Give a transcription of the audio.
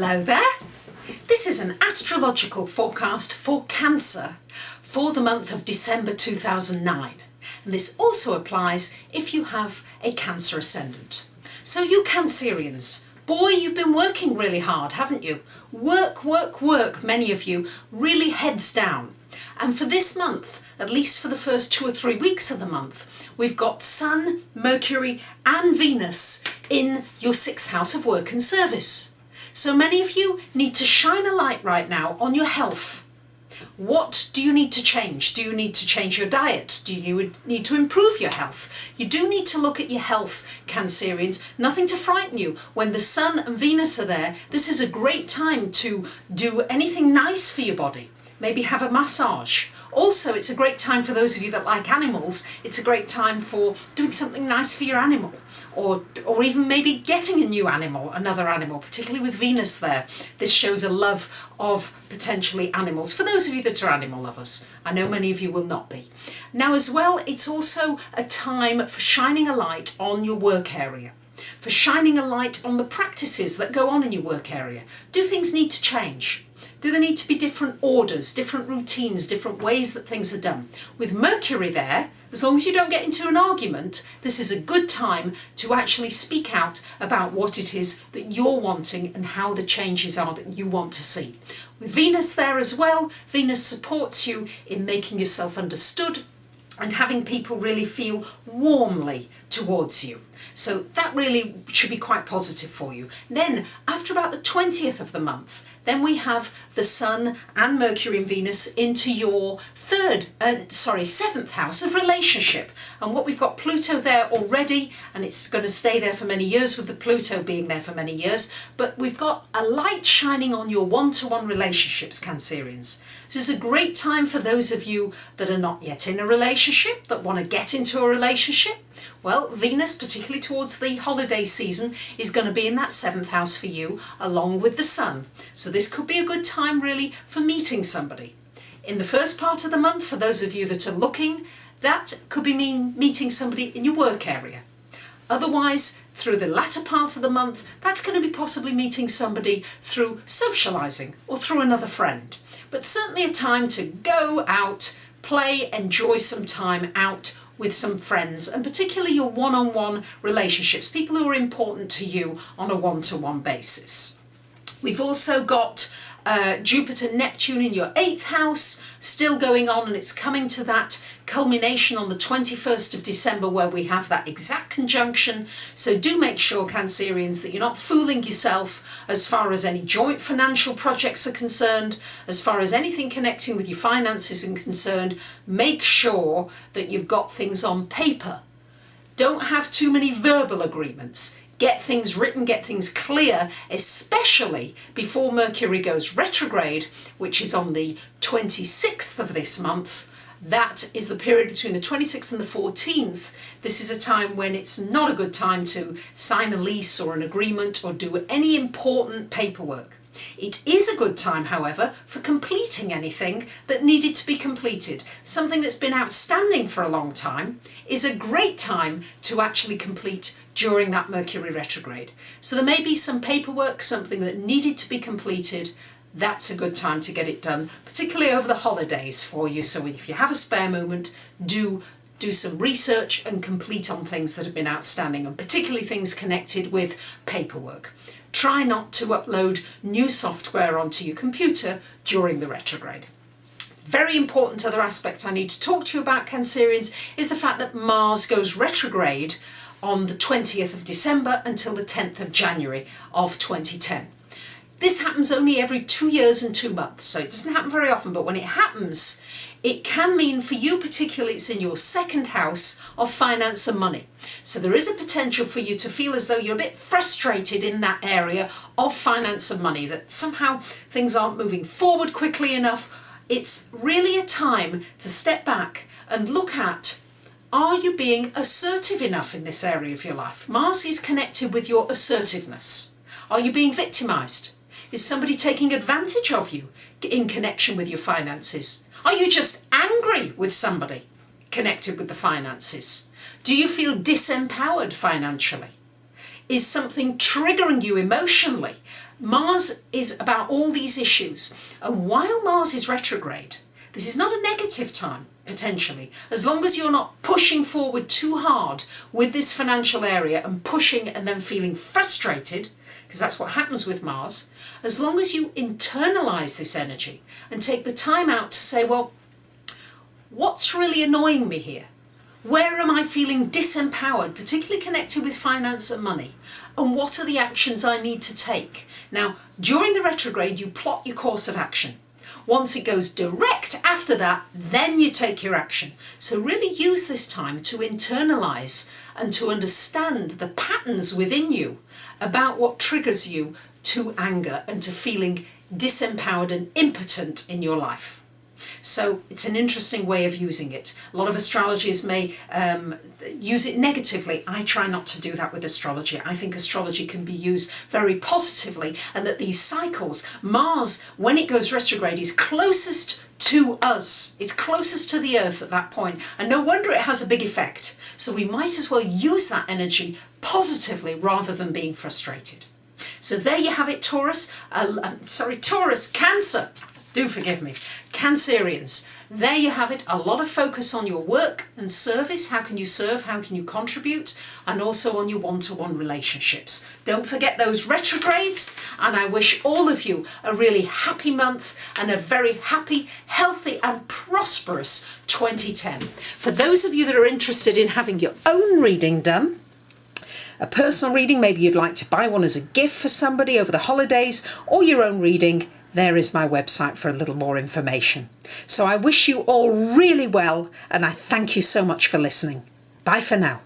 Hello there. This is an astrological forecast for Cancer for the month of December 2009. And this also applies if you have a Cancer ascendant. So you Cancerians, boy, you've been working really hard, haven't you? Work, many of you, really heads down. And for this month, at least for the first 2 or 3 weeks of the month, we've got Sun, Mercury and Venus in your 6th house of work and service. So many of you need to shine a light right now on your health. What do you need to change? Do you need to change your diet? Do you need to improve your health? You do need to look at your health, Cancerians. Nothing to frighten you. When the Sun and Venus are there, this is a great time to do anything nice for your body. Maybe have a massage. Also, it's a great time for those of you that like animals. It's a great time for doing something nice for your animal, or even maybe getting a new animal, another animal, particularly with Venus there. This shows a love of potentially animals, for those of you that are animal lovers. I know many of you will not be. Now as well, it's also a time for shining a light on your work area, for shining a light on the practices that go on in your work area. Do things need to change? Do there need to be different orders, different routines, different ways that things are done? With Mercury there, as long as you don't get into an argument, this is a good time to actually speak out about what it is that you're wanting and how the changes are that you want to see. With Venus there as well, Venus supports you in making yourself understood and having people really feel warmly towards you. So that really should be quite positive for you. Then after about the 20th of the month, then we have the Sun and Mercury and Venus into your 7th house of relationship. And what we've got Pluto there already, and it's going to stay there for many years with the Pluto being there for many years, but we've got a light shining on your one-to-one relationships, Cancerians. This is a great time for those of you that are not yet in a relationship, that want to get into a relationship. Well, Venus, particularly towards the holiday season, is going to be in that 7th house for you, along with the Sun. So this could be a good time really for meeting somebody. In the first part of the month, for those of you that are looking, that could be meeting somebody in your work area. Otherwise, through the latter part of the month, that's going to be possibly meeting somebody through socialising or through another friend. But certainly a time to go out, play, enjoy some time out with some friends, and particularly your one-on-one relationships, people who are important to you on a one-to-one basis. We've also got Jupiter, Neptune in your 8th house still going on, and it's coming to that culmination on the 21st of December where we have that exact conjunction. So do make sure, Cancerians, that you're not fooling yourself as far as any joint financial projects are concerned, as far as anything connecting with your finances is concerned. Make sure that you've got things on paper. Don't have too many verbal agreements. Get things written, get things clear, especially before Mercury goes retrograde, which is on the 26th of this month. That is the period between the 26th and the 14th. This is a time when it's not a good time to sign a lease or an agreement or do any important paperwork. It is a good time, however, for completing anything that needed to be completed. Something that's been outstanding for a long time is a great time to actually complete during that Mercury retrograde. So there may be some paperwork, something that needed to be completed. That's a good time to get it done, particularly over the holidays for you. So if you have a spare moment, do some research and complete on things that have been outstanding, and particularly things connected with paperwork. Try not to upload new software onto your computer during the retrograde. Very important other aspect I need to talk to you about, Cancerians, is the fact that Mars goes retrograde on the 20th of December until the 10th of January of 2010. This happens only every 2 years and 2 months, so it doesn't happen very often, but when it happens, it can mean for you particularly it's in your 2nd house of finance and money. So there is a potential for you to feel as though you're a bit frustrated in that area of finance and money, that somehow things aren't moving forward quickly enough. It's really a time to step back and look at, are you being assertive enough in this area of your life? Mars is connected with your assertiveness. Are you being victimised? Is somebody taking advantage of you in connection with your finances? Are you just angry with somebody connected with the finances? Do you feel disempowered financially? Is something triggering you emotionally? Mars is about all these issues. And while Mars is retrograde, this is not a negative time, potentially, as long as you're not pushing forward too hard with this financial area and pushing and then feeling frustrated, because that's what happens with Mars. As long as you internalize this energy and take the time out to say, well, what's really annoying me here? Where am I feeling disempowered, particularly connected with finance and money? And what are the actions I need to take? Now, during the retrograde, you plot your course of action. Once it goes direct after that, then you take your action. So really use this time to internalize and to understand the patterns within you about what triggers you to anger and to feeling disempowered and impotent in your life. So it's an interesting way of using it. A lot of astrologers may use it negatively. I try not to do that with astrology. I think astrology can be used very positively, and that these cycles, Mars, when it goes retrograde, is closest to us. It's closest to the Earth at that point, and no wonder it has a big effect. So we might as well use that energy positively rather than being frustrated. So there you have it, Taurus. Taurus, Cancer. Do forgive me. Cancerians. There you have it. A lot of focus on your work and service. How can you serve? How can you contribute? And also on your one-to-one relationships. Don't forget those retrogrades. And I wish all of you a really happy month and a very happy, healthy and prosperous 2010. For those of you that are interested in having your own reading done, a personal reading, maybe you'd like to buy one as a gift for somebody over the holidays, or your own reading, there is my website for a little more information. So I wish you all really well, and I thank you so much for listening. Bye for now.